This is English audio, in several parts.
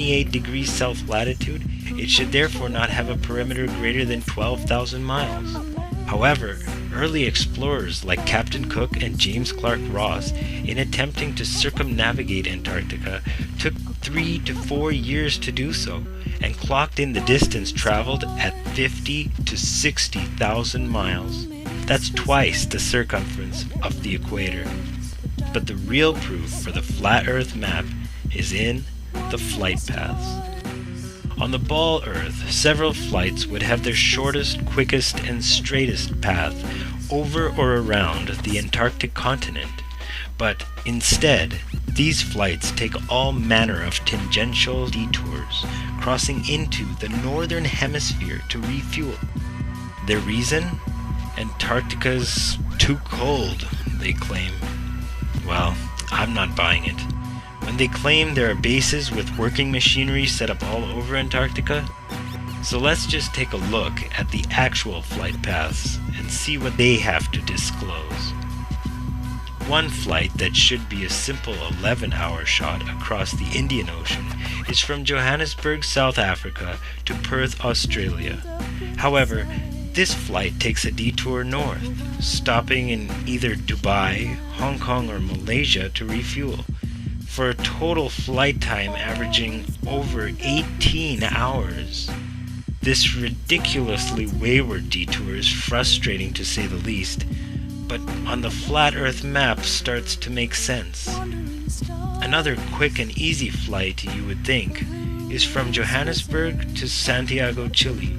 28 degrees south latitude, it should therefore not have a perimeter greater than 12,000 miles. However, early explorers like Captain Cook and James Clark Ross, in attempting to circumnavigate Antarctica, took 3 to 4 years to do so, and clocked in the distance traveled at 50 to 60,000 miles. That's twice the circumference of the equator. But the real proof for the flat Earth map is in the flight paths. On the ball Earth, several flights would have their shortest, quickest, and straightest path over or around the Antarctic continent. But instead, these flights take all manner of tangential detours, crossing into the northern hemisphere to refuel. Their reason? Antarctica's too cold, they claim. Well, I'm not buying it. When they claim there are bases with working machinery set up all over Antarctica. So let's just take a look at the actual flight paths and see what they have to disclose. One flight that should be a simple 11-hour shot across the Indian Ocean is from Johannesburg, South Africa to Perth, Australia. However, this flight takes a detour north, stopping in either Dubai, Hong Kong, or Malaysia to refuel, for a total flight time averaging over 18 hours. This ridiculously wayward detour is frustrating to say the least, but on the flat Earth map starts to make sense. Another quick and easy flight, you would think, is from Johannesburg to Santiago, Chile.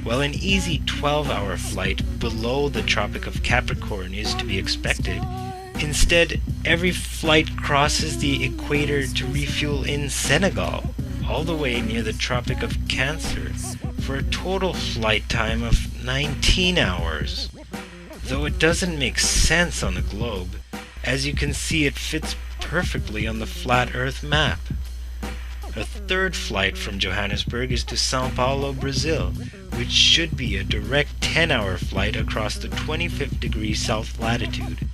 While an easy 12-hour flight below the Tropic of Capricorn is to be expected, instead every flight crosses the equator to refuel in Senegal, all the way near the Tropic of Cancer, for a total flight time of 19 hours. Though it doesn't make sense on the globe, as you can see it fits perfectly on the flat Earth map. A third flight from Johannesburg is to Sao Paulo, Brazil, which should be a direct 10-hour flight across the 25th degree south latitude.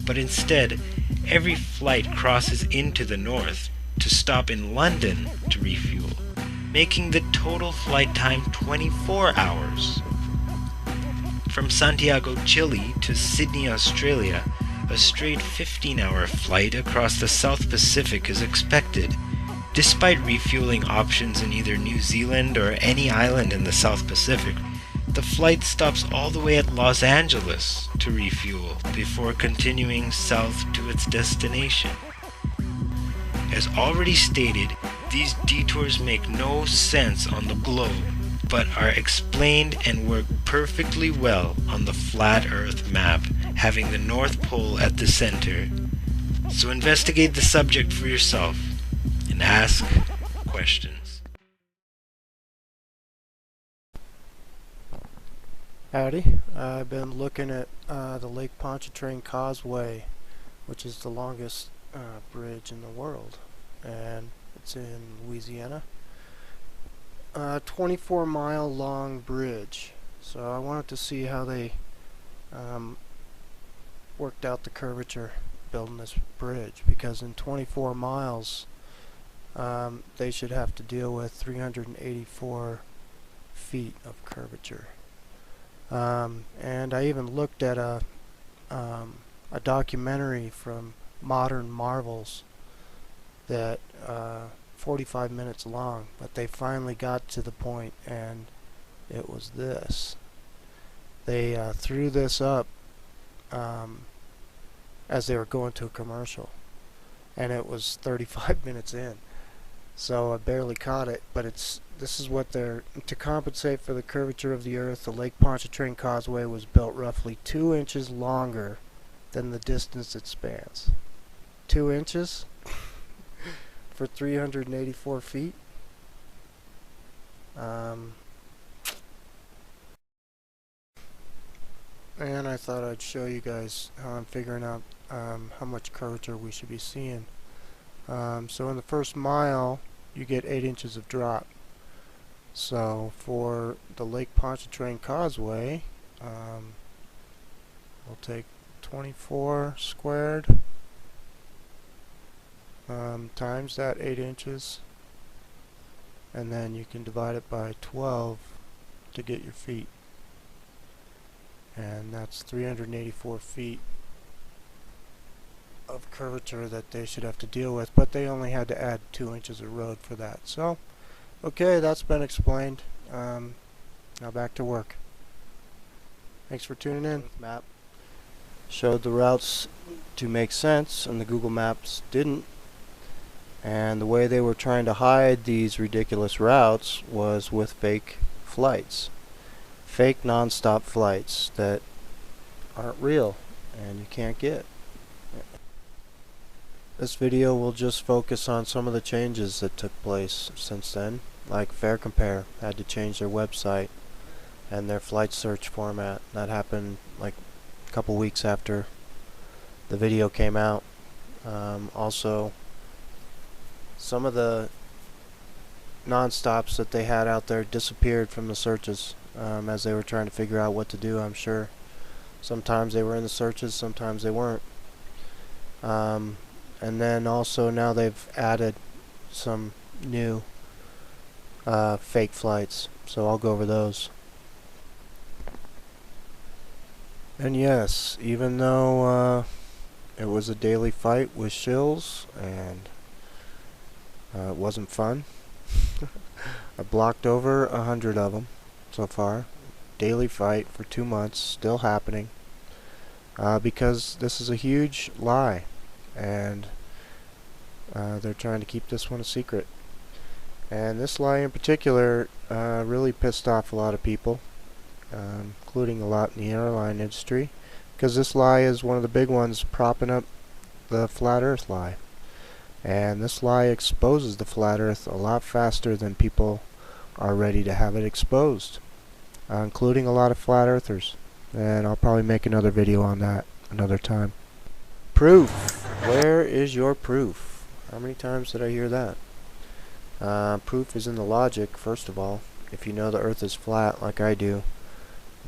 But instead, every flight crosses into the north to stop in London to refuel, making the total flight time 24 hours. From Santiago, Chile to Sydney, Australia, a straight 15-hour flight across the South Pacific is expected. Despite refueling options in either New Zealand or any island in the South Pacific, the flight stops all the way at Los Angeles to refuel before continuing south to its destination. As already stated, these detours make no sense on the globe, but are explained and work perfectly well on the flat Earth map, having the North Pole at the center. So investigate the subject for yourself and ask questions. Howdy, I've been looking at the Lake Pontchartrain Causeway, which is the longest bridge in the world, and it's in Louisiana. 24-mile long bridge. So I wanted to see how they worked out the curvature building this bridge, because in 24 miles they should have to deal with 384 feet of curvature. And I even looked at a documentary from Modern Marvels that 45 minutes long, but they finally got to the point, and it was this. They threw this up as they were going to a commercial, and it was 35 minutes in, so I barely caught it. But this is what they're to compensate for the curvature of the Earth. The Lake Pontchartrain Causeway was built roughly 2 inches longer than the distance it spans. 2 inches for 384 feet. And I thought I'd show you guys how I'm figuring out how much curvature we should be seeing. So in the first mile you get 8 inches of drop. So for the Lake Pontchartrain Causeway, we'll take 24 squared times that 8 inches, and then you can divide it by 12 to get your feet, and that's 384 feet of curvature that they should have to deal with, but they only had to add 2 inches of road for that. So okay, that's been explained. Now back to work. Thanks for tuning in. Map showed the routes to make sense, and the Google Maps didn't. And the way they were trying to hide these ridiculous routes was with fake flights. Fake non-stop flights that aren't real and you can't get. This video will just focus on some of the changes that took place since then. Like Fare Compare had to change their website and their flight search format. That happened like a couple weeks after the video came out. Also, some of the non-stops that they had out there disappeared from the searches as they were trying to figure out what to do, I'm sure. Sometimes they were in the searches, sometimes they weren't. And then also now they've added some new fake flights, so I'll go over those. And yes, even though it was a daily fight with shills and it wasn't fun, I blocked over 100 of them so far. Daily fight for 2 months, still happening, because this is a huge lie, and they're trying to keep this one a secret. And this lie in particular really pissed off a lot of people, including a lot in the airline industry, because this lie is one of the big ones propping up the flat earth lie. And this lie exposes the flat earth a lot faster than people are ready to have it exposed, including a lot of flat earthers. And I'll probably make another video on that another time. Proof. Where is your proof? How many times did I hear that? Proof is in the logic, first of all. If you know the earth is flat like I do,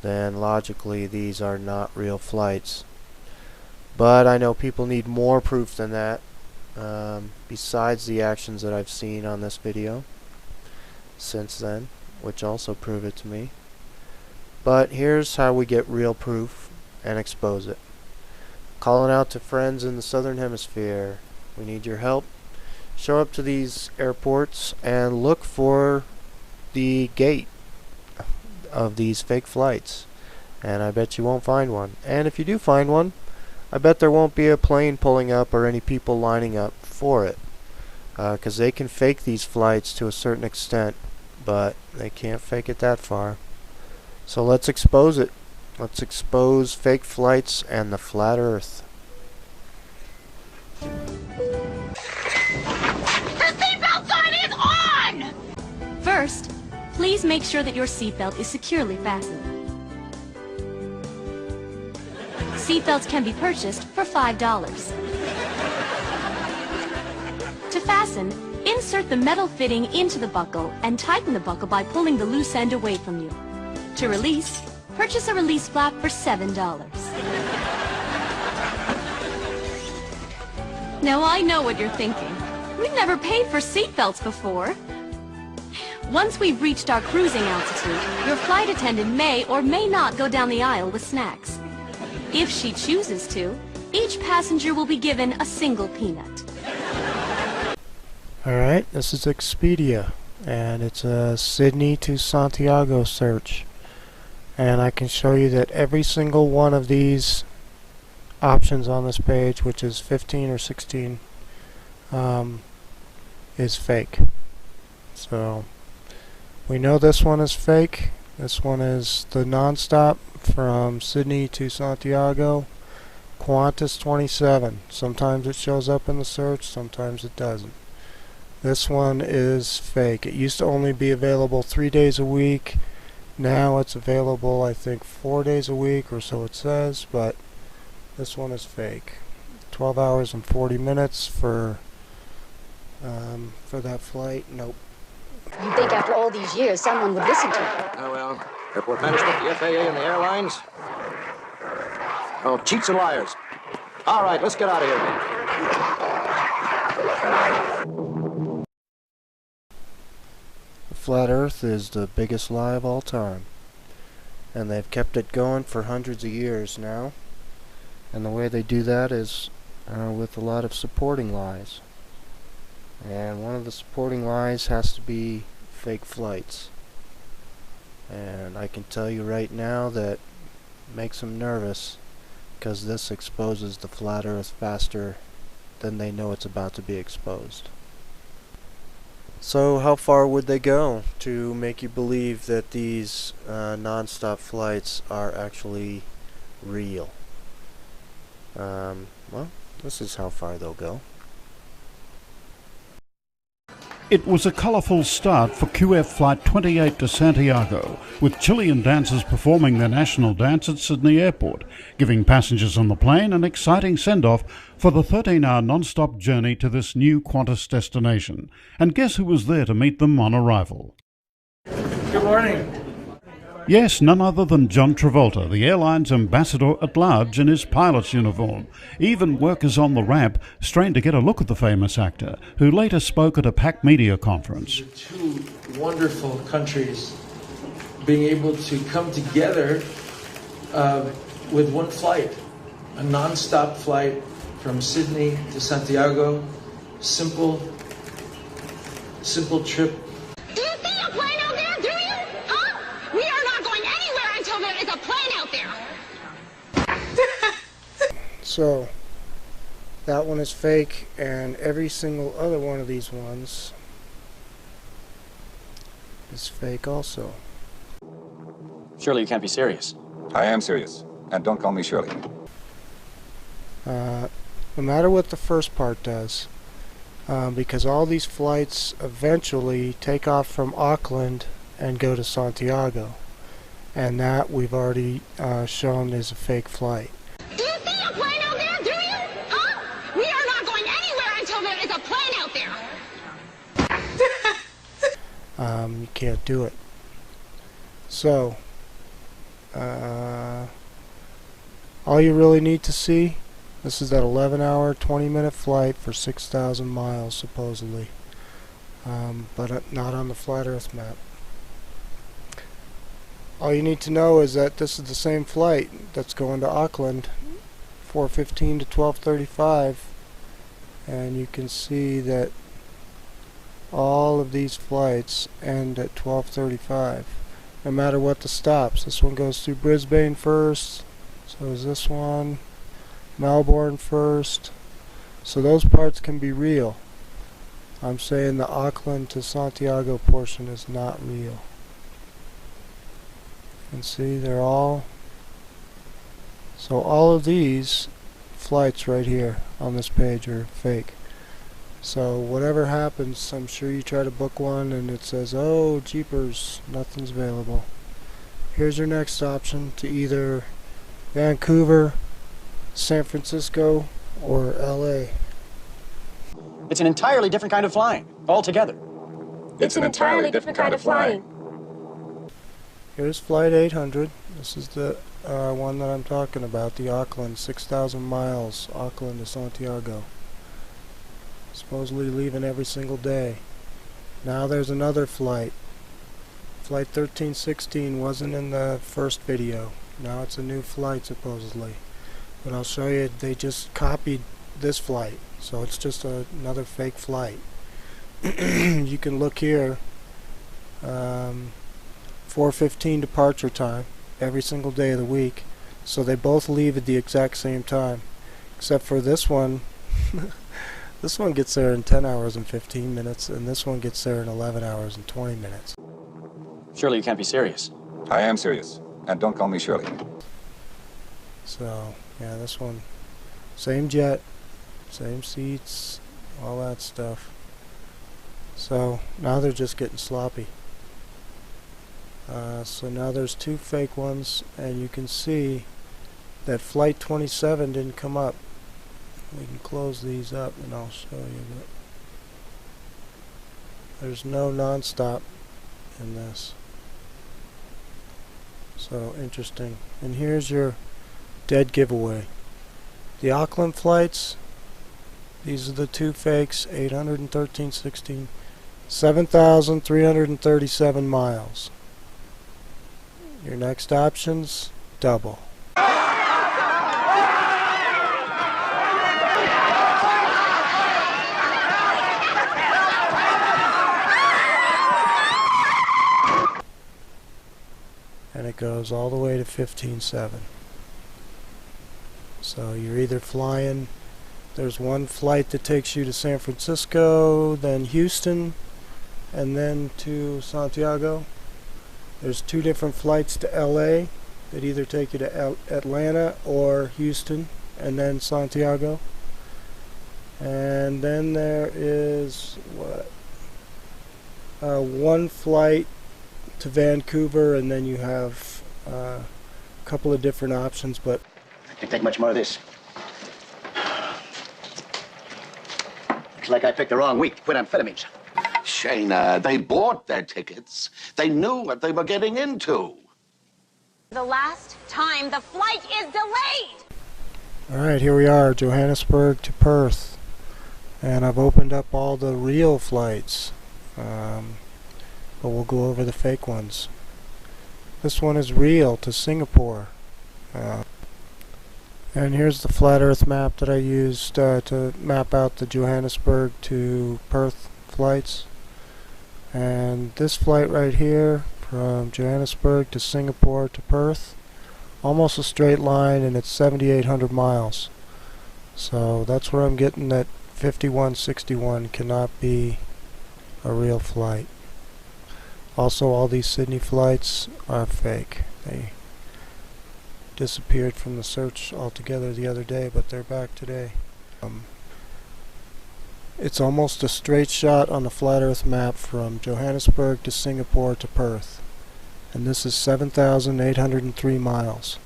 then logically these are not real flights. But I know people need more proof than that, besides the actions that I've seen on this video since then, which also prove it to me. But here's how we get real proof and expose it. Calling out to friends in the southern hemisphere. We need your help. Show up to these airports and look for the gate of these fake flights, and I bet you won't find one. And if you do find one, I bet there won't be a plane pulling up or any people lining up for it, because they can fake these flights to a certain extent, but they can't fake it that far. So let's expose it. Let's expose fake flights and the flat earth. The seatbelt sign is on! First, please make sure that your seatbelt is securely fastened. Seatbelts can be purchased for $5. To fasten, insert the metal fitting into the buckle and tighten the buckle by pulling the loose end away from you. To release, purchase a release flap for $7. Now I know what you're thinking. We've never paid for seatbelts before. Once we've reached our cruising altitude, your flight attendant may or may not go down the aisle with snacks. If she chooses to, each passenger will be given a single peanut. Alright, this is Expedia, and it's a Sydney to Santiago search. And I can show you that every single one of these options on this page, which is 15 or 16, is fake. So we know this one is fake. This one is the non-stop from Sydney to Santiago, Qantas 27. Sometimes it shows up in the search, sometimes it doesn't. This one is fake. It used to only be available 3 days a week. Now it's available, I think, 4 days a week, or so it says, but this one is fake. 12 hours and 40 minutes for that flight. Nope. You'd think after all these years someone would listen to you. Oh, well, airport management, the FAA, and the airlines. Oh, cheats and liars. All right, let's get out of here. Flat Earth is the biggest lie of all time. And they've kept it going for hundreds of years now. And the way they do that is with a lot of supporting lies. And one of the supporting lies has to be fake flights. And I can tell you right now that makes them nervous, because this exposes the flat Earth faster than they know it's about to be exposed. So how far would they go to make you believe that these non-stop flights are actually real? Well, this is how far they'll go. It was a colourful start for QF Flight 28 to Santiago, with Chilean dancers performing their national dance at Sydney Airport, giving passengers on the plane an exciting send-off for the 13-hour non-stop journey to this new Qantas destination. And guess who was there to meet them on arrival? Good morning. Yes, none other than John Travolta, the airline's ambassador at large in his pilot's uniform. Even workers on the ramp strained to get a look at the famous actor, who later spoke at a packed media conference. Two wonderful countries being able to come together with one flight, a non-stop flight from Sydney to Santiago. Simple trip. Do you see a plane out there, do you? Huh? We are not going anywhere until there is a plane out there. So, that one is fake, and every single other one of these ones is fake also. Surely you can't be serious. I am serious. And don't call me Shirley. No matter what the first part does, because all these flights eventually take off from Auckland and go to Santiago, and that we've already shown is a fake flight. Do you see a plane out there, do you? Huh? We are not going anywhere until there is a plane out there. You can't do it. So, all you really need to see, this is that 11-hour, 20-minute flight for 6,000 miles, supposedly. But not on the Flat Earth map. All you need to know is that this is the same flight that's going to Auckland, 4:15 to 12:35, and you can see that all of these flights end at 12:35, no matter what the stops. This one goes through Brisbane first, so is this one, Melbourne first, so those parts can be real. I'm saying the Auckland to Santiago portion is not real. And see, they're all, so all of these flights right here on this page are fake. So whatever happens, I'm sure you try to book one and it says, oh jeepers, nothing's available. Here's your next option to either Vancouver, San Francisco, or LA. It's an entirely different kind of flying, altogether. It's an entirely different kind of flying. Here's Flight 800. This is the one that I'm talking about, the Auckland, 6,000 miles, Auckland to Santiago. Supposedly leaving every single day. Now there's another flight. Flight 1316 wasn't in the first video. Now it's a new flight supposedly. But I'll show you, they just copied this flight. So it's just another fake flight. You can look here. 4:15 departure time every single day of the week, so they both leave at the exact same time, except for this one. This one gets there in 10 hours and 15 minutes, and this one gets there in 11 hours and 20 minutes. Surely you can't be serious. I am serious. And don't call me Shirley. So yeah, this one, same jet, same seats, all that stuff. So now they're just getting sloppy. So now there's two fake ones, and you can see that Flight 27 didn't come up. We can close these up and I'll show you that there's no non-stop in this. So interesting. And here's your dead giveaway. The Auckland flights, these are the two fakes, 800 and 1316. 7,337 miles. Your next options, double. And it goes all the way to 15.7. So you're either flying, there's one flight that takes you to San Francisco, then Houston, and then to Santiago. There's two different flights to LA that either take you to Atlanta or Houston and then Santiago. And then there is one flight to Vancouver, and then you have a couple of different options, but Can't take much more of this. Looks like I picked the wrong week to quit amphetamines. Shayna, they bought their tickets. They knew what they were getting into. The last time the flight is delayed. alright, here we are, Johannesburg to Perth. And I've opened up all the real flights. But we'll go over the fake ones. This one is real to Singapore. And here's the flat earth map that I used to map out the Johannesburg to Perth flights. And this flight right here from Johannesburg to Singapore to Perth, almost a straight line, and it's 7,800 miles. So that's where I'm getting that 5161 cannot be a real flight. Also, all these Sydney flights are fake. They disappeared from the search altogether the other day, but they're back today. It's almost a straight shot on the flat earth map from Johannesburg to Singapore to Perth. And this is 7,803 miles.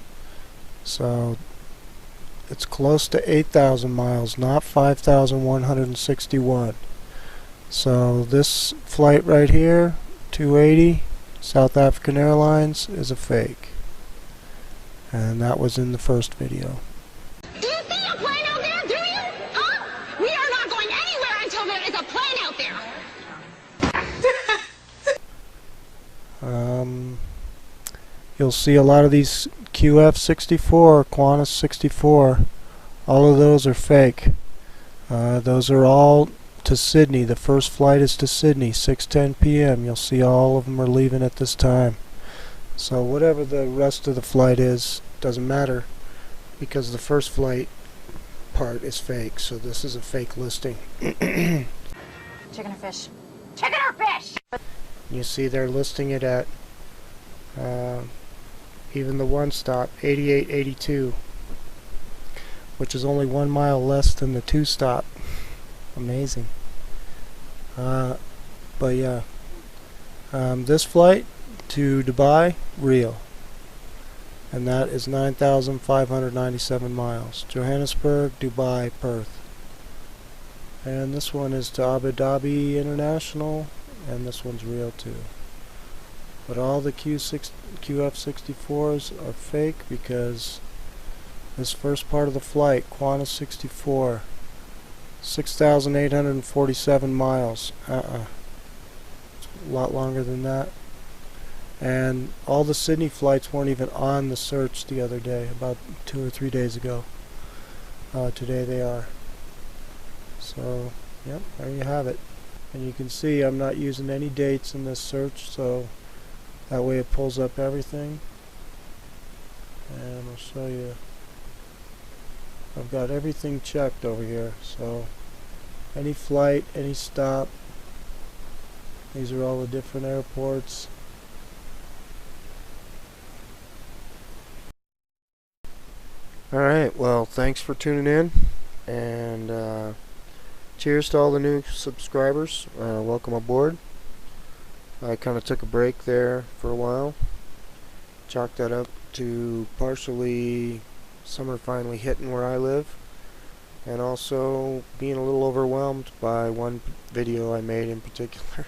So it's close to 8,000 miles, not 5,161. So this flight right here, 280, South African Airlines, is a fake. And that was in the first video. Do you see a plane out there, do you? Huh? We are not going anywhere until there is a plane out there. You'll see a lot of these QF64, Qantas 64. All of those are fake. Those are all to Sydney. The first flight is to Sydney, 6:10 p.m. You'll see all of them are leaving at this time. So whatever the rest of the flight is, doesn't matter, because the first flight part is fake. So this is a fake listing. Chicken or fish? Chicken or fish? You see they're listing it at even the one stop, 88.82, which is only 1 mile less than the two stop. Amazing. But yeah, this flight to Dubai, real, and that is 9,597 miles. Johannesburg, Dubai, Perth. And this one is to Abu Dhabi International, and this one's real too. But all the QF64s are fake, because this first part of the flight, Qantas 64, 6,847 miles. It's a lot longer than that. And all the Sydney flights weren't even on the search the other day, about 2 or 3 days ago. Today they are. So, yep, there you have it. And you can see I'm not using any dates in this search, so that way it pulls up everything. And I'll show you. I've got everything checked over here, so any flight, any stop. These are all the different airports. Alright, well, thanks for tuning in, and cheers to all the new subscribers. Welcome aboard. I kind of took a break there for a while. Chalked that up to partially summer finally hitting where I live, and also being a little overwhelmed by one video I made in particular.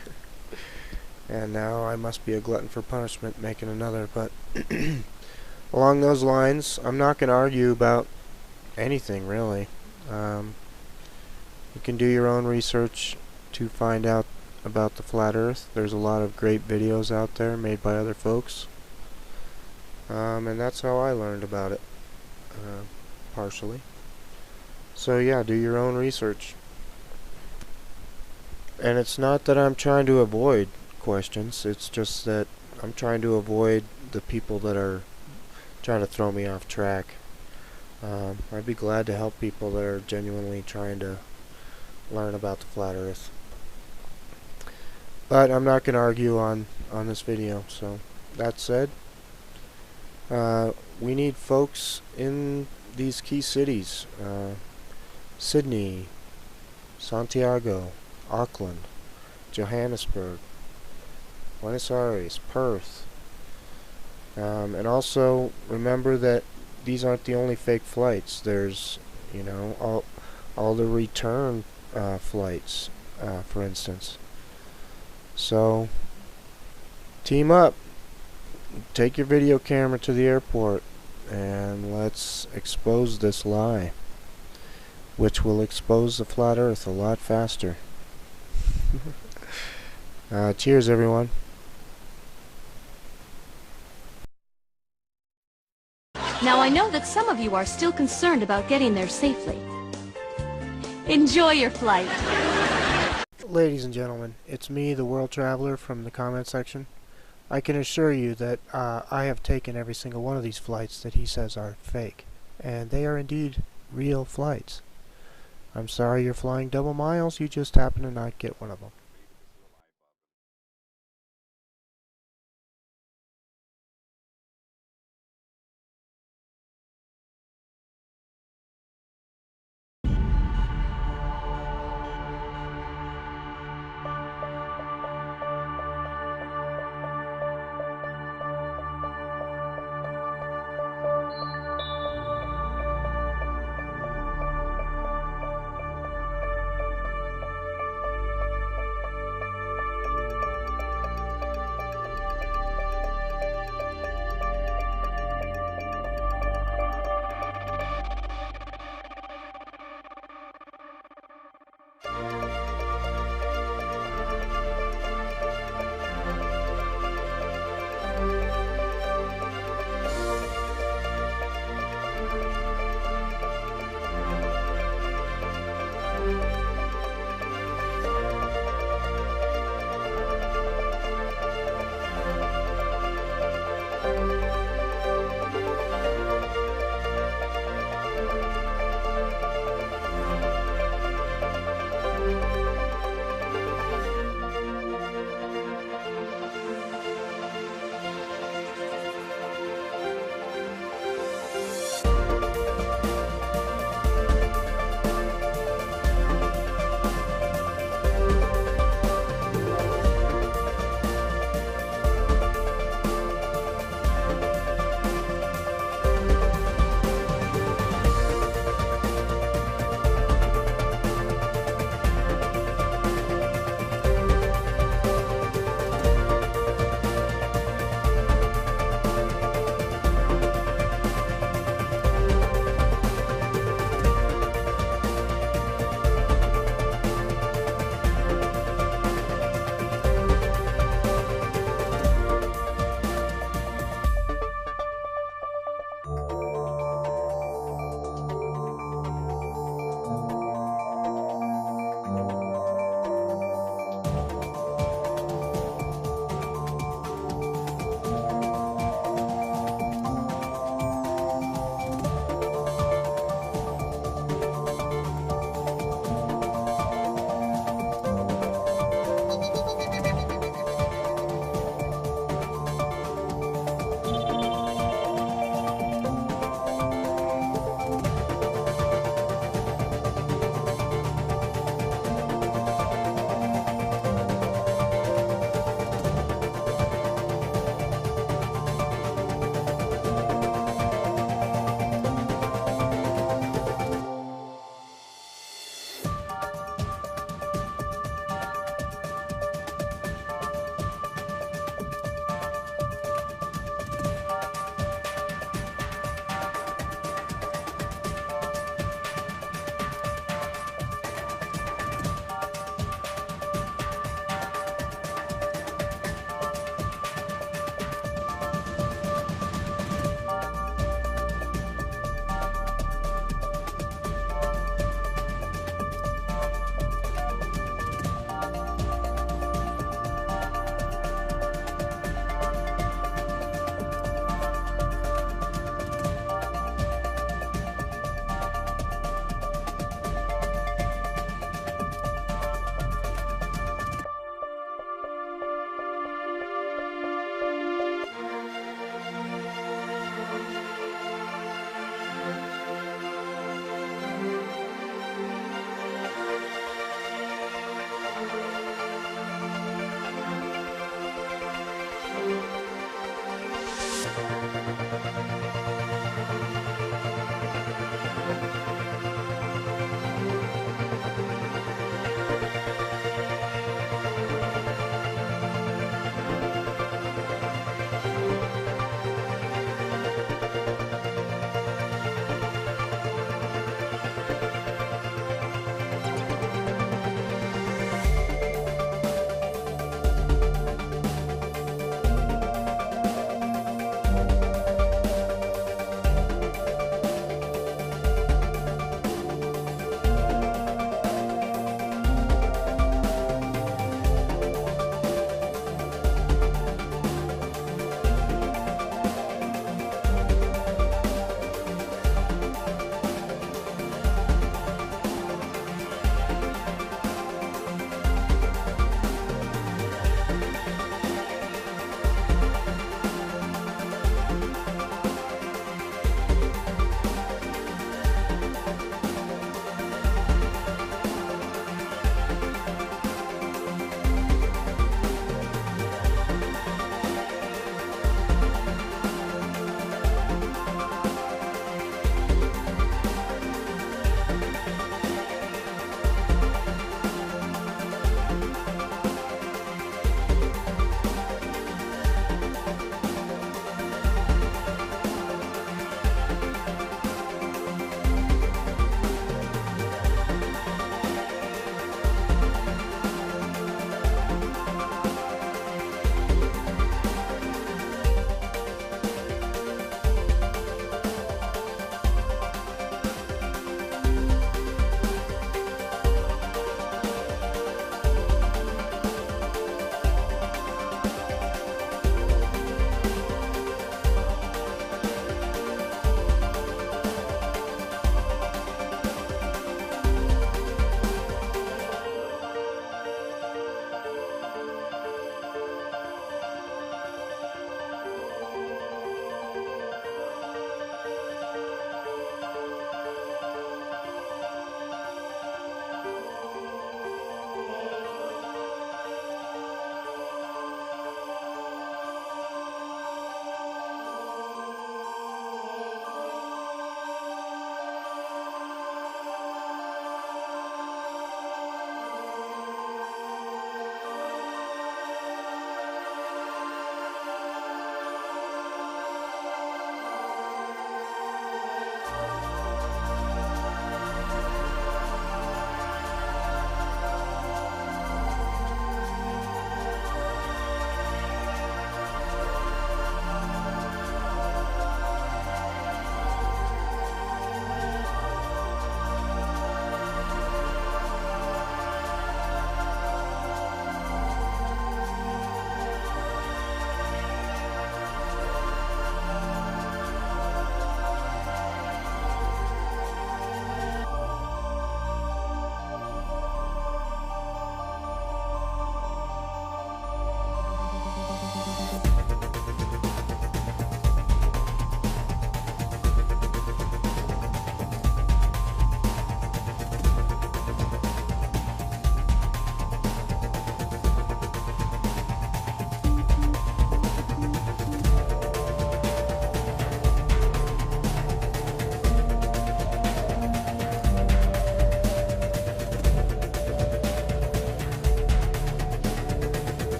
And now I must be a glutton for punishment making another. But along those lines, I'm not going to argue about anything really. You can do your own research to find out about the flat earth. There's a lot of great videos out there made by other folks. And that's how I learned about it, partially. So yeah, do your own research. And it's not that I'm trying to avoid questions, it's just that I'm trying to avoid the people that are trying to throw me off track. I'd be glad to help people that are genuinely trying to learn about the flat earth. But I'm not going to argue on this video. So that said, we need folks in these key cities. Sydney, Santiago, Auckland, Johannesburg, Buenos Aires, Perth. And also remember that these aren't the only fake flights. There's, you know, all the return flights, for instance. So team up, take your video camera to the airport, and let's expose this lie, which will expose the flat earth a lot faster. Cheers, everyone. Now I know that some of you are still concerned about getting there safely. Enjoy your flight. Ladies and gentlemen, it's me, the World Traveler, from the comment section. I can assure you that I have taken every single one of these flights that he says are fake, and they are indeed real flights. I'm sorry you're flying double miles, you just happen to not get one of them.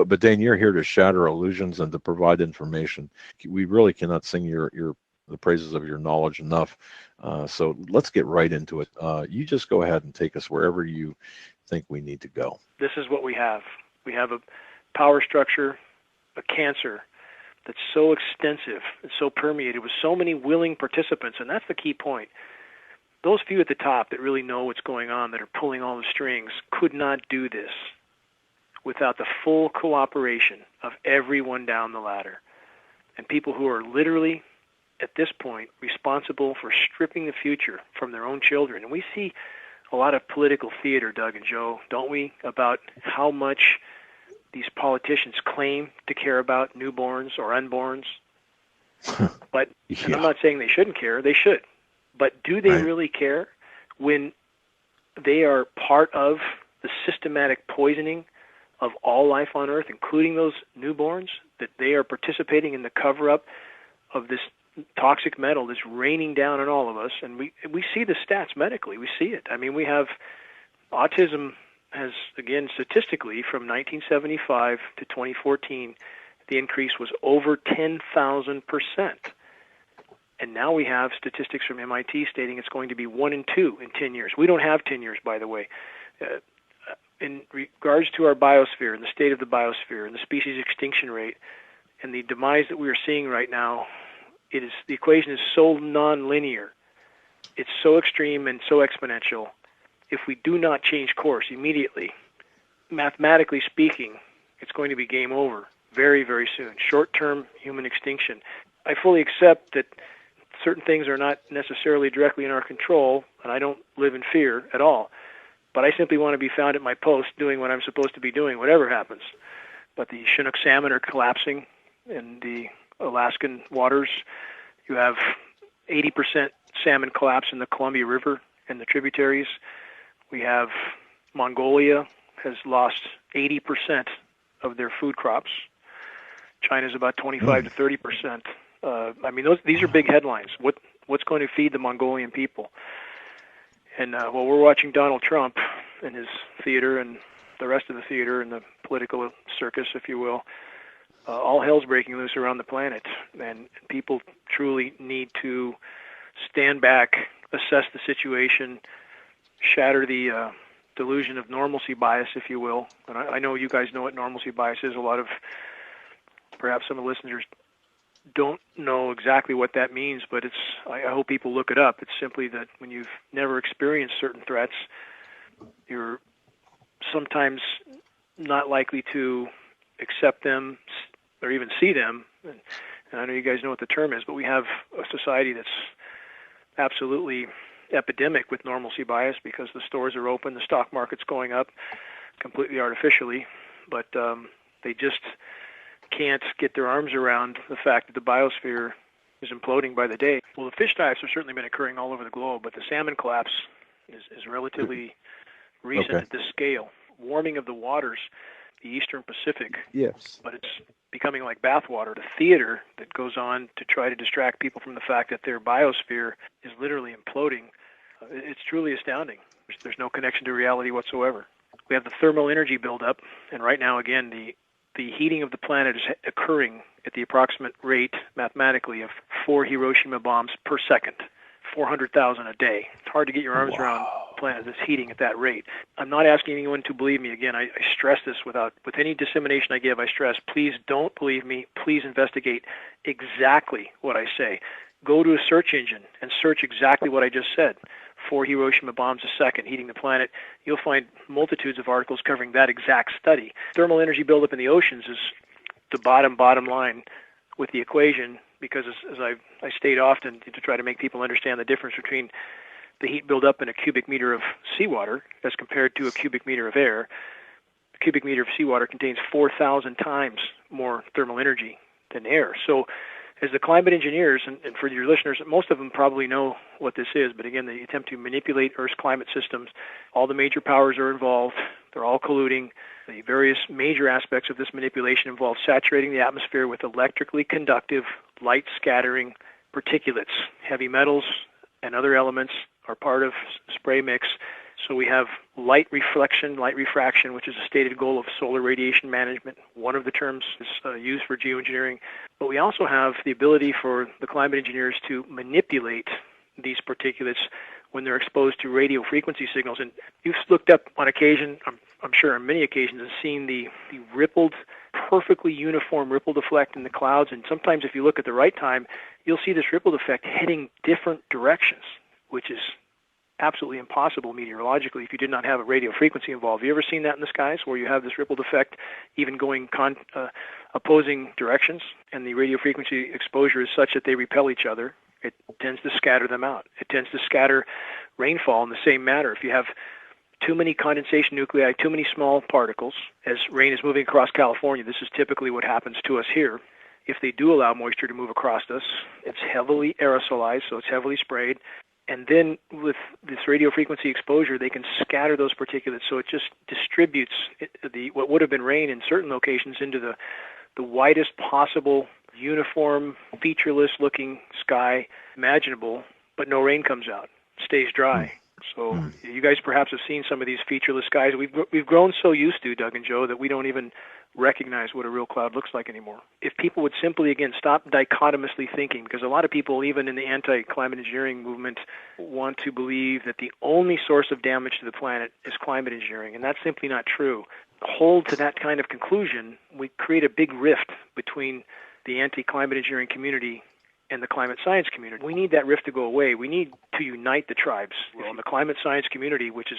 But Dane, you're here to shatter illusions and to provide information. We really cannot sing the praises of your knowledge enough. So let's get right into it. You just go ahead and take us wherever you think we need to go. This is what we have. We have a power structure, a cancer that's so extensive and so permeated with so many willing participants, and that's the key point. Those few at the top that really know what's going on, that are pulling all the strings, could not do this without the full cooperation of everyone down the ladder. And people who are literally, at this point, responsible for stripping the future from their own children. And we see a lot of political theater, Doug and Joe, don't we, about how much these politicians claim to care about newborns or unborns. But and I'm not saying they shouldn't care, they should. But do they really care when they are part of the systematic poisoning of all life on Earth, including those newborns, that they are participating in the cover-up of this toxic metal that's raining down on all of us? And we see the stats medically. We see it. I mean, we have autism has, again, statistically, from 1975 to 2014, the increase was over 10,000%. And now we have statistics from MIT stating it's going to be 1 in 2 in 10 years. We don't have 10 years, by the way. In regards to our biosphere and the state of the biosphere and the species extinction rate and the demise that we are seeing right now, the equation is so nonlinear. It's so extreme and so exponential. If we do not change course immediately, mathematically speaking, it's going to be game over very, very soon. Short-term human extinction. I fully accept that certain things are not necessarily directly in our control, and I don't live in fear at all. But I simply want to be found at my post doing what I'm supposed to be doing, whatever happens. But the Chinook salmon are collapsing in the Alaskan waters. You have 80% salmon collapse in the Columbia River and the tributaries. We have Mongolia has lost 80% of their food crops. China's about 25 to 30%. I mean, these are big headlines. What's going to feed the Mongolian people? And while we're watching Donald Trump and his theater and the rest of the theater and the political circus, if you will, all hell's breaking loose around the planet. And people truly need to stand back, assess the situation, shatter the delusion of normalcy bias, if you will. And I know you guys know what normalcy bias is. A lot of, perhaps some of the listeners don't know exactly what that means, but I hope people look it up. It's simply that when you've never experienced certain threats, you're sometimes not likely to accept them or even see them. And I know you guys know what the term is, but we have a society that's absolutely epidemic with normalcy bias because the stores are open, the stock market's going up completely artificially, but they just can't get their arms around the fact that the biosphere is imploding by the day. Well, the fish dives have certainly been occurring all over the globe, but the salmon collapse is relatively recent at this scale. Warming of the waters, the Eastern Pacific, yes, but it's becoming like bathwater, the theater that goes on to try to distract people from the fact that their biosphere is literally imploding. It's truly astounding. There's no connection to reality whatsoever. We have the thermal energy buildup, and right now, again, the heating of the planet is occurring at the approximate rate, mathematically, of 4 Hiroshima bombs per second, 400,000 a day. It's hard to get your arms around a planet that's heating at that rate. I'm not asking anyone to believe me. Again, I stress this with any dissemination I give, I stress, please don't believe me. Please investigate exactly what I say. Go to a search engine and search exactly what I just said. 4 Hiroshima bombs a second heating the planet. You'll find multitudes of articles covering that exact study. Thermal energy buildup in the oceans is the bottom line with the equation, because as I state often to try to make people understand the difference between the heat buildup in a cubic meter of seawater as compared to a cubic meter of air. A cubic meter of seawater contains 4,000 times more thermal energy than air. So as the climate engineers, and for your listeners, most of them probably know what this is, but again, they attempt to manipulate Earth's climate systems. All the major powers are involved. They're all colluding. The various major aspects of this manipulation involve saturating the atmosphere with electrically conductive, light-scattering particulates. Heavy metals and other elements are part of spray mix. So we have light reflection, light refraction, which is a stated goal of solar radiation management. One of the terms is used for geoengineering. But we also have the ability for the climate engineers to manipulate these particulates when they're exposed to radio frequency signals. And you've looked up on occasion, I'm sure on many occasions, and seen the rippled, perfectly uniform rippled effect in the clouds. And sometimes if you look at the right time, you'll see this rippled effect heading different directions, which is absolutely impossible meteorologically if you did not have a radio frequency involved. Have you ever seen that in the skies where you have this rippled effect even going opposing directions, and the radio frequency exposure is such that they repel each other? It tends to scatter them out. It tends to scatter rainfall in the same manner. If you have too many condensation nuclei, too many small particles, as rain is moving across California, this is typically what happens to us here. If they do allow moisture to move across us, it's heavily aerosolized, so it's heavily sprayed. And then with this radio frequency exposure, they can scatter those particulates, so it just distributes what would have been rain in certain locations into the widest possible, uniform, featureless-looking sky imaginable, but no rain comes out. It stays dry. So you guys perhaps have seen some of these featureless skies. We've grown so used to, Doug and Joe, that we don't even recognize what a real cloud looks like anymore. If people would simply, again, stop dichotomously thinking, because a lot of people, even in the anti-climate engineering movement, want to believe that the only source of damage to the planet is climate engineering, and that's simply not true. Hold to that kind of conclusion, we create a big rift between the anti-climate engineering community and the climate science community. We need that rift to go away. We need to unite the tribes. Well, the climate science community, which is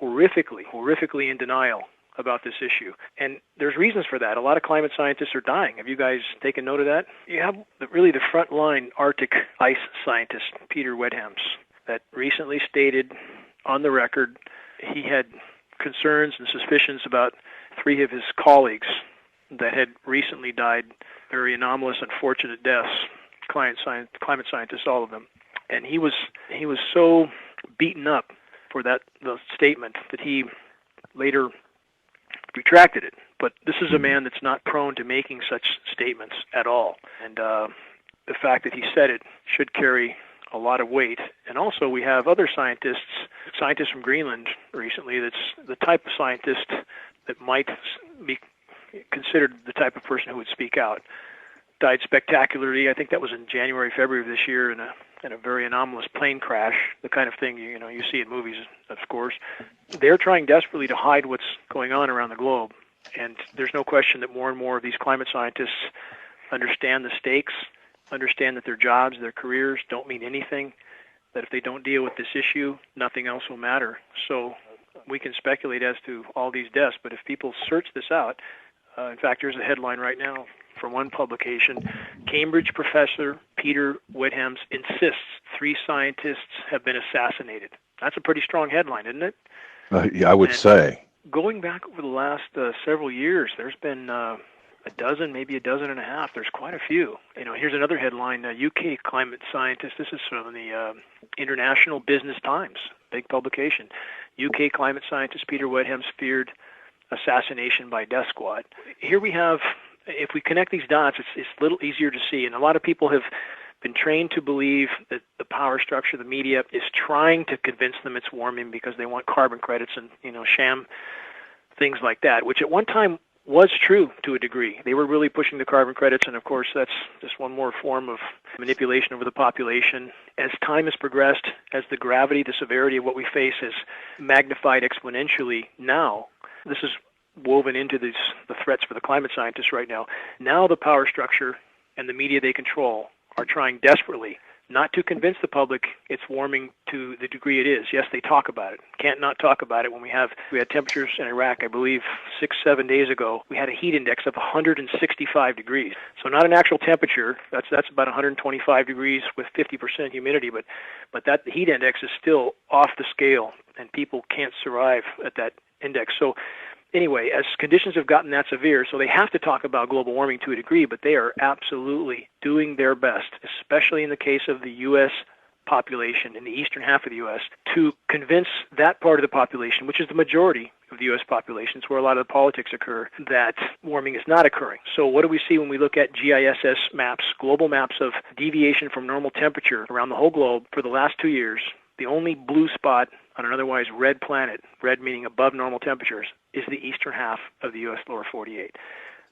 horrifically in denial about this issue. And there's reasons for that. A lot of climate scientists are dying. Have you guys taken note of that? You have really the frontline Arctic ice scientist, Peter Wedhams, that recently stated on the record he had concerns and suspicions about 3 of his colleagues that had recently died very anomalous, unfortunate deaths, climate scientists, all of them. And he was so beaten up for the statement that he later retracted it. But this is a man that's not prone to making such statements at all. And the fact that he said it should carry a lot of weight. And also we have other scientists from Greenland recently, that's the type of scientist that might be considered the type of person who would speak out. Died spectacularly. I think that was in January, February of this year in a very anomalous plane crash, the kind of thing you see in movies, of course. They're trying desperately to hide what's going on around the globe, and there's no question that more and more of these climate scientists understand the stakes, understand that their jobs, their careers don't mean anything, that if they don't deal with this issue, nothing else will matter. So we can speculate as to all these deaths, but if people search this out, in fact, there's a headline right now from one publication. Cambridge professor Peter Wedhams insists 3 scientists have been assassinated. That's a pretty strong headline, isn't it? Yeah, I would say. Going back over the last several years, there's been a dozen, maybe a dozen and a half. There's quite a few. Here's another headline, UK climate scientist. This is from the International Business Times, big publication. UK climate scientist Peter Wedhams feared assassination by death squad. Here we have, if we connect these dots, it's a little easier to see. And a lot of people have been trained to believe that the power structure, the media, is trying to convince them it's warming because they want carbon credits and, sham things like that, which at one time was true to a degree. They were really pushing the carbon credits, and of course that's just one more form of manipulation over the population. As time has progressed, as the gravity, the severity of what we face has magnified exponentially now, this is woven into the threats for the climate scientists right now. Now the power structure and the media they control are trying desperately not to convince the public it's warming to the degree it is. Yes, they talk about it. Can't not talk about it when we had temperatures in Iraq, I believe 6-7 days ago. We had a heat index of 165 degrees. So not an actual temperature. That's about 125 degrees with 50% humidity, but that heat index is still off the scale, and people can't survive at that index. So anyway, as conditions have gotten that severe, so they have to talk about global warming to a degree, but they are absolutely doing their best, especially in the case of the U.S. population, in the eastern half of the U.S., to convince that part of the population, which is the majority of the U.S. population, it's where a lot of the politics occur, that warming is not occurring. So what do we see when we look at GISS maps, global maps of deviation from normal temperature around the whole globe for the last 2 years? The only blue spot on an otherwise red planet, red meaning above normal temperatures, is the eastern half of the U.S. lower 48.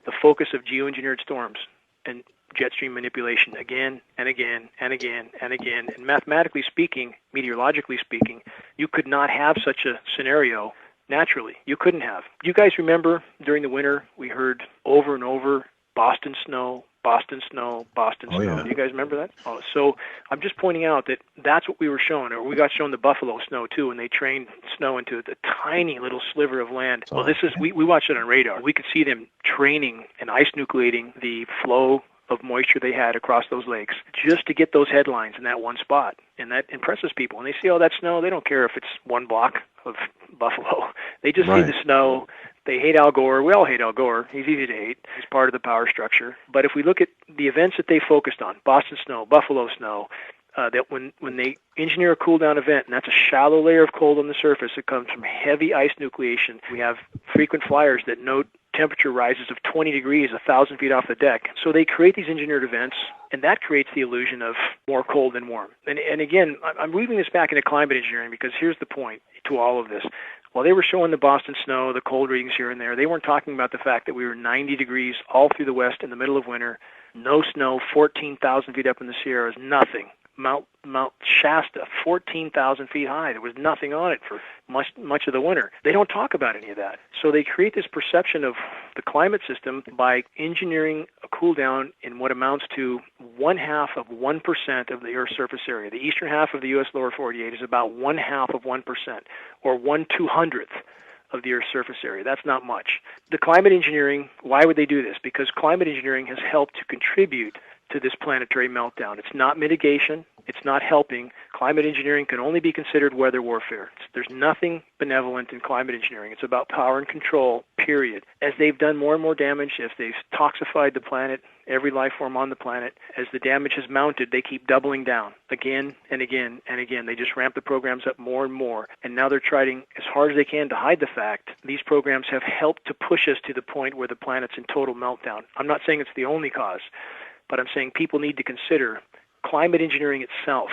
The focus of geoengineered storms and jet stream manipulation again and again and again and again. And mathematically speaking, meteorologically speaking, you could not have such a scenario naturally. You couldn't have. You guys remember during the winter we heard over and over Boston snow, Boston snow, Boston snow. Yeah. Do you guys remember that? Oh, so I'm just pointing out that that's what we were shown, or we got shown the Buffalo snow too, when they trained snow into a tiny little sliver of land. Well, this is we watched it on radar. We could see them training and ice nucleating the flow of moisture they had across those lakes just to get those headlines in that one spot. And that impresses people. When they see all that snow, they don't care if it's one block of Buffalo. They just see the snow. They hate Al Gore. We all hate Al Gore. He's easy to hate. He's part of the power structure. But if we look at the events that they focused on, Boston snow, Buffalo snow, that when they engineer a cool down event, and that's a shallow layer of cold on the surface that comes from heavy ice nucleation, we have frequent flyers that note temperature rises of 20 degrees 1,000 feet off the deck. So they create these engineered events, and that creates the illusion of more cold than warm. And again, I'm weaving this back into climate engineering because here's the point to all of this. While they were showing the Boston snow, the cold readings here and there, they weren't talking about the fact that we were 90 degrees all through the west in the middle of winter, no snow, 14,000 feet up in the Sierras, nothing. Mount Shasta, 14,000 feet high. There was nothing on it for much of the winter. They don't talk about any of that. So they create this perception of the climate system by engineering a cool down in what amounts to 1/2 of 1% of the Earth's surface area. The eastern half of the U.S. lower 48 is about 1/2 of 1%, or 1/200th of the Earth's surface area. That's not much. The climate engineering, why would they do this? Because climate engineering has helped to contribute to this planetary meltdown. It's not mitigation. It's not helping. Climate engineering can only be considered weather warfare. There's nothing benevolent in climate engineering. It's about power and control, period. As they've done more and more damage, as they've toxified the planet, every life form on the planet, as the damage has mounted, they keep doubling down again and again and again. They just ramp the programs up more and more. And now they're trying as hard as they can to hide the fact these programs have helped to push us to the point where the planet's in total meltdown. I'm not saying it's the only cause, but I'm saying people need to consider climate engineering itself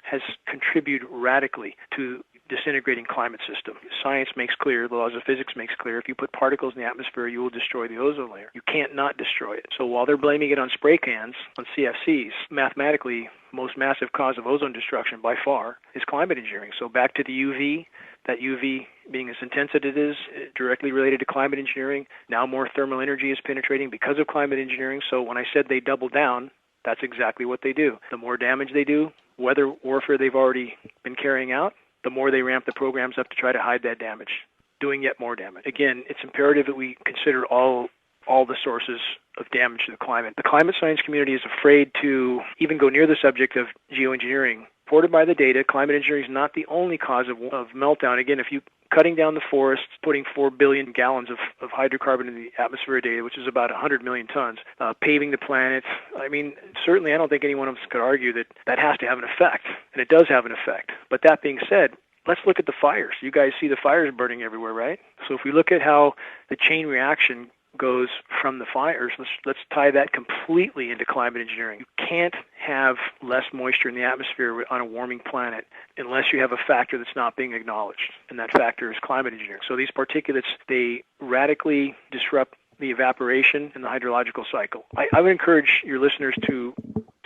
has contributed radically to disintegrating climate system. Science makes clear, the laws of physics makes clear, if you put particles in the atmosphere, you will destroy the ozone layer. You can't not destroy it. So while they're blaming it on spray cans, on CFCs, mathematically, most massive cause of ozone destruction by far is climate engineering. So back to the UV, that UV being as intense as it is, directly related to climate engineering. Now more thermal energy is penetrating because of climate engineering. So when I said they double down, that's exactly what they do. The more damage they do, weather warfare they've already been carrying out, the more they ramp the programs up to try to hide that damage, doing yet more damage. Again, it's imperative that we consider all the sources of damage to the climate. The climate science community is afraid to even go near the subject of geoengineering. Supported by the data, climate engineering is not the only cause of meltdown. Again, if you cutting down the forests, putting 4 billion gallons of hydrocarbon in the atmosphere a day, which is about 100 million tons, paving the planet. I mean, certainly I don't think any one of us could argue that that has to have an effect, and it does have an effect. But that being said, let's look at the fires. You guys see the fires burning everywhere, right? So if we look at how the chain reaction goes from the fires, let's tie that completely into climate engineering. You can't have less moisture in the atmosphere on a warming planet unless you have a factor that's not being acknowledged, and that factor is climate engineering. So these particulates, they radically disrupt the evaporation and the hydrological cycle. I would encourage your listeners to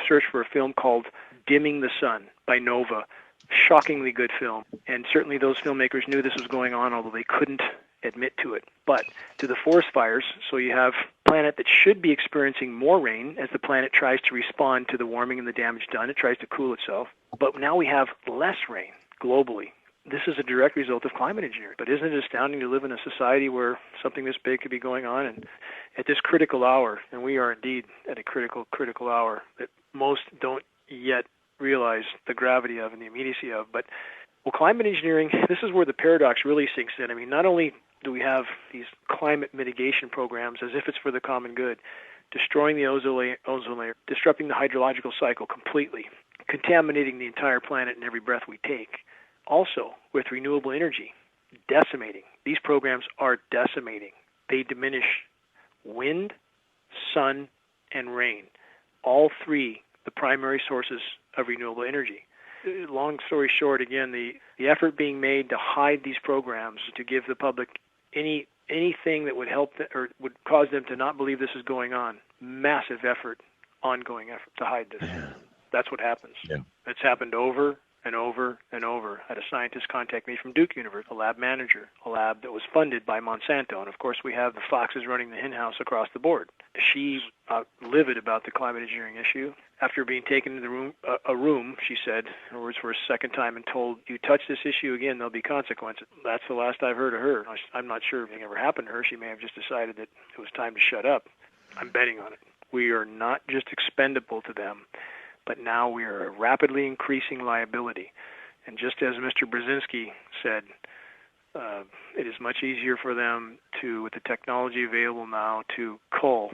search for a film called Dimming the Sun by Nova. Shockingly good film, and certainly those filmmakers knew this was going on, although they couldn't admit to it. But to the forest fires, so you have a planet that should be experiencing more rain as the planet tries to respond to the warming and the damage done. It tries to cool itself. But now we have less rain globally. This is a direct result of climate engineering. But isn't it astounding to live in a society where something this big could be going on? And at this critical hour, and we are indeed at a critical hour that most don't yet realize the gravity of and the immediacy of. But, well, climate engineering, this is where the paradox really sinks in. I mean, not only do we have these climate mitigation programs as if it's for the common good, destroying the ozone layer, disrupting the hydrological cycle completely, contaminating the entire planet and every breath we take. Also, with renewable energy, decimating. These programs are decimating. They diminish wind, sun, and rain, all three the primary sources of renewable energy. Long story short, again, the effort being made to hide these programs, to give the public anything that would help or would cause them to not believe this is going on, massive effort, ongoing effort to hide this. Yeah. That's what happens. Yeah. It's happened over and over and over. I had a scientist contact me from Duke University, a lab manager, a lab that was funded by Monsanto. And, of course, we have the foxes running the hen house across the board. She's livid about the climate engineering issue. After being taken to the room, she said, in other words, for a second time, and told, you touch this issue again, there'll be consequences. That's the last I've heard of her. I'm not sure if anything ever happened to her. She may have just decided that it was time to shut up. I'm betting on it. We are not just expendable to them, but now we are a rapidly increasing liability. And just as Mr. Brzezinski said, it is much easier for them to, with the technology available now, to cull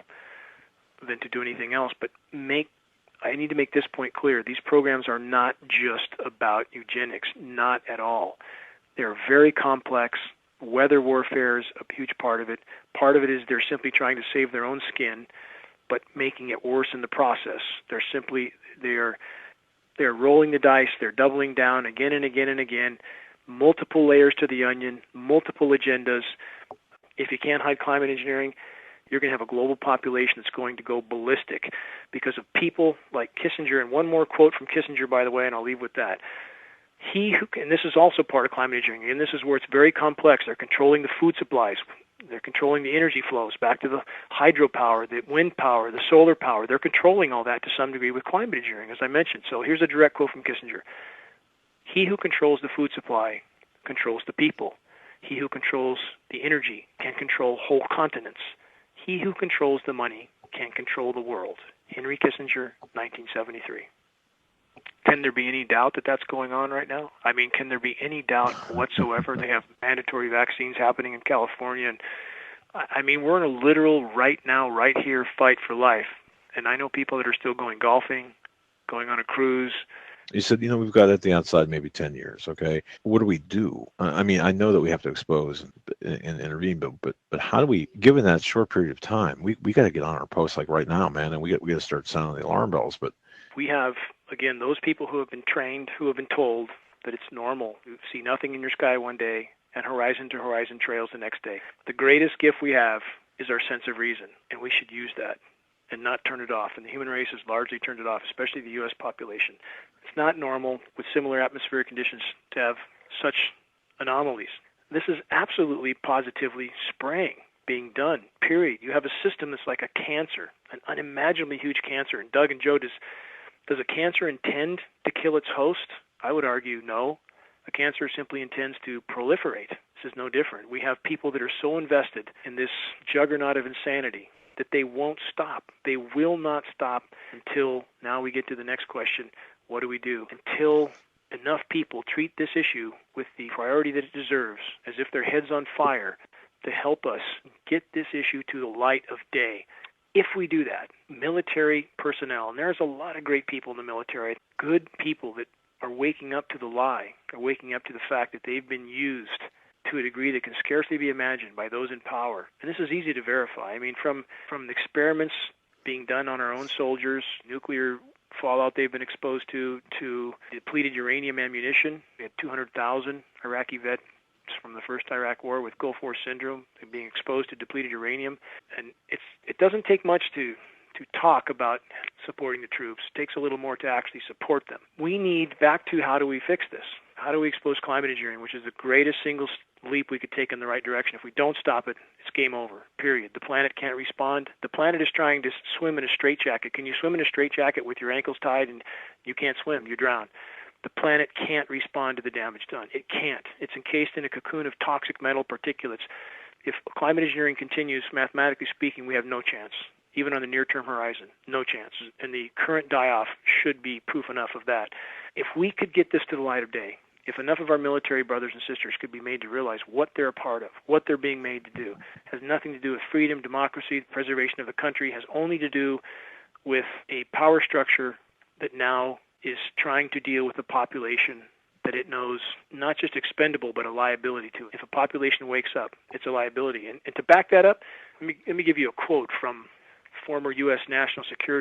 than to do anything else. But I need to make this point clear. These programs are not just about eugenics, not at all. They're very complex. Weather warfare is a huge part of it. Part of it is they're simply trying to save their own skin, but making it worse in the process. They're rolling the dice. They're doubling down again and again and again. Multiple layers to the onion, multiple agendas. If you can't hide climate engineering, you're going to have a global population that's going to go ballistic because of people like Kissinger. And one more quote from Kissinger, by the way, and I'll leave with that. And this is also part of climate engineering, and this is where it's very complex. They're controlling the food supplies. They're controlling the energy flows back to the hydropower, the wind power, the solar power. They're controlling all that to some degree with climate engineering, as I mentioned. So here's a direct quote from Kissinger. He who controls the food supply controls the people. He who controls the energy can control whole continents. He who controls the money can control the world. Henry Kissinger, 1973. Can there be any doubt that that's going on right now? I mean, can there be any doubt whatsoever? They have mandatory vaccines happening in California. And I mean, we're in a literal right now, right here fight for life. And I know people that are still going golfing, going on a cruise. You said, we've got at the outside maybe 10 years, okay? What do we do? I mean, I know that we have to expose and intervene, but how do we, given that short period of time, we got to get on our posts like right now, man, and we got to start sounding the alarm bells. But we have, again, those people who have been trained, who have been told that it's normal. You see nothing in your sky one day and horizon to horizon trails the next day. The greatest gift we have is our sense of reason, and we should use that and not turn it off. And the human race has largely turned it off, especially the U.S. population. It's not normal with similar atmospheric conditions to have such anomalies. This is absolutely positively spraying being done, period. You have a system that's like a cancer, an unimaginably huge cancer. And Doug and Joe, does a cancer intend to kill its host? I would argue no. A cancer simply intends to proliferate. This is no different. We have people that are so invested in this juggernaut of insanity that they won't stop. They will not stop until, now we get to the next question, what do we do? Until enough people treat this issue with the priority that it deserves, as if their head's on fire, to help us get this issue to the light of day. If we do that, military personnel, and there's a lot of great people in the military, good people that are waking up to the lie, are waking up to the fact that they've been used to a degree that can scarcely be imagined by those in power. And this is easy to verify. I mean, from the experiments being done on our own soldiers, nuclear fallout they've been exposed to depleted uranium ammunition. We had 200,000 Iraqi vets from the first Iraq War with Gulf War syndrome being exposed to depleted uranium. And it doesn't take much to talk about supporting the troops. It takes a little more to actually support them. We need, back to how do we fix this? How do we expose climate engineering, which is the greatest single leap we could take in the right direction? If we don't stop it, it's game over, period. The planet can't respond. The planet is trying to swim in a straitjacket. Can you swim in a straitjacket with your ankles tied and you can't swim? You drown. The planet can't respond to the damage done. It can't. It's encased in a cocoon of toxic metal particulates. If climate engineering continues, mathematically speaking, we have no chance, even on the near-term horizon, no chance. And the current die-off should be proof enough of that. If we could get this to the light of day, if enough of our military brothers and sisters could be made to realize what they're a part of, what they're being made to do, has nothing to do with freedom, democracy, the preservation of the country, has only to do with a power structure that now is trying to deal with a population that it knows not just expendable, but a liability to. If a population wakes up, it's a liability. And to back that up, let me give you a quote from former U.S. National Security